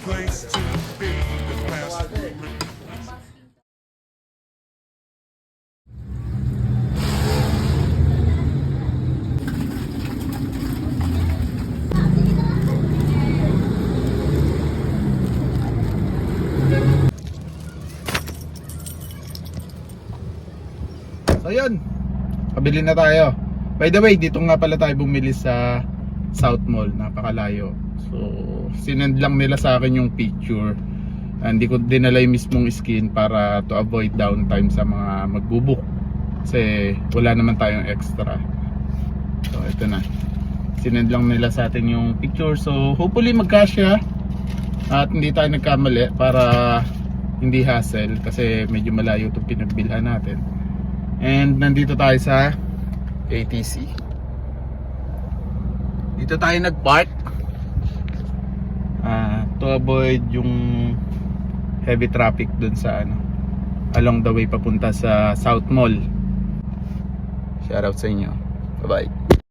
place to be. The fast food. So yun, pabili na tayo. By the way, dito nga pala tayo bumili sa South Mall, napakalayo. So sinend lang nila sa akin yung picture. Hindi ko dinala yung mismong skin para to avoid downtime sa mga magbubuk, kasi wala naman tayong extra. So ito na, sinend lang nila sa atin yung picture. So hopefully magkasya at hindi tayo nagkamali, para hindi hassle, kasi medyo malayo itong pinagbilhan natin. And nandito tayo sa ATC. Dito tayo nag-park to avoid yung heavy traffic dun sa along the way papunta sa South Mall. Shout out sa inyo. Bye bye.